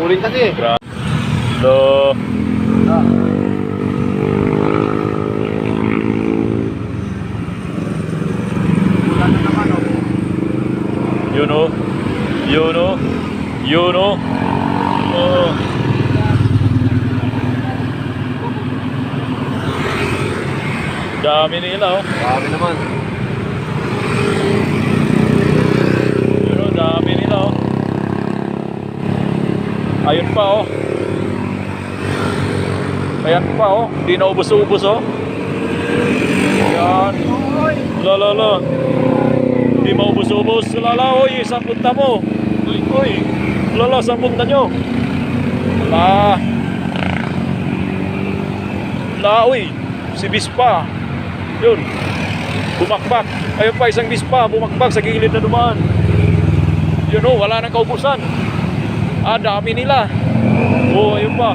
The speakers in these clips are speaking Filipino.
Tuloy kasi. Hello. Wala na naman oh. Yun o. Yun o. Yun o. Oh. Dami nila oh. Dami naman. Yun o, dami nila oh. Ayun pa oh. Ayan pa oh. Hindi na ubos-ubos oh. Ayan. Lala. Hindi maubos-ubos. Lala oy, saan punta mo? Uy. Lala, saan punta nyo? Uy. Si Bispa. Yun. Bumakbak. Ayun pa, isang Bispa. Bumakbak sa gilid na dumaan. Yun oh, wala nang kaubusan. Dami nila. Oh, ayun pa.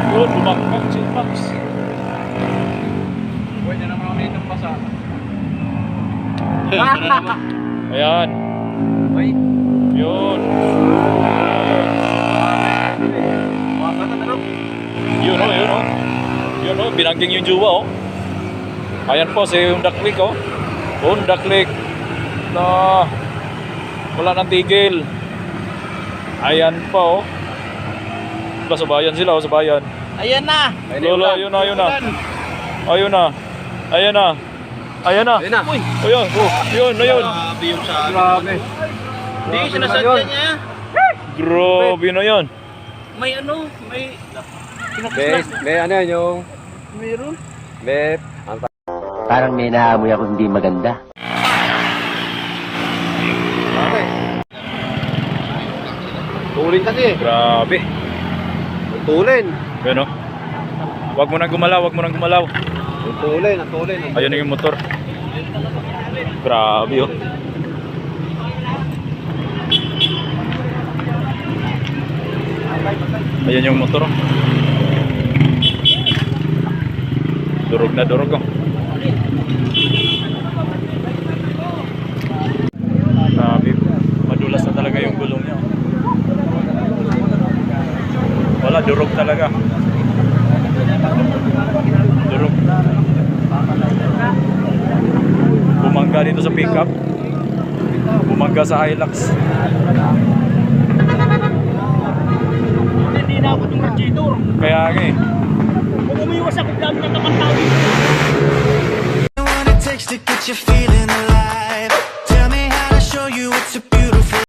Yun, bumakbak si Max. Pwede naman ako nito pasa. Ayan. Uy. Yun. Yun oh. Yun oh, binangging yung juwa oh. Ayan po si Honda Click oh. Honda Click na wala nang tigil. Ayan pa oh. Sabayan sila oh, sabayan. Ayan na. Lola, ayun na. Ayun na. Uy. Ayun. Oh, yun. Grabe yung sa grabe. Hindi sinasadya niya. Grabe na yan. May May ano yun yung... Meron. May... Parang may naamoy ako hindi maganda. Tuloy kasi. Grabe. Tulin. Ayun oh. Wag mo nang gumalaw. Tulin. Ayun na yung motor. Grabe oh. Ayan yung motor oh. Durog na durog oh. Grabe. Madulas na talaga yung gulong niya oh. Wala, durog talaga. Durog. Bumangga dito sa pickup. Bumangga sa Hilux. Hindi na ako yung radiator. Kaya nga eh. Kung umiwas ako dami ng naman tawin. What it takes to get you feeling alive.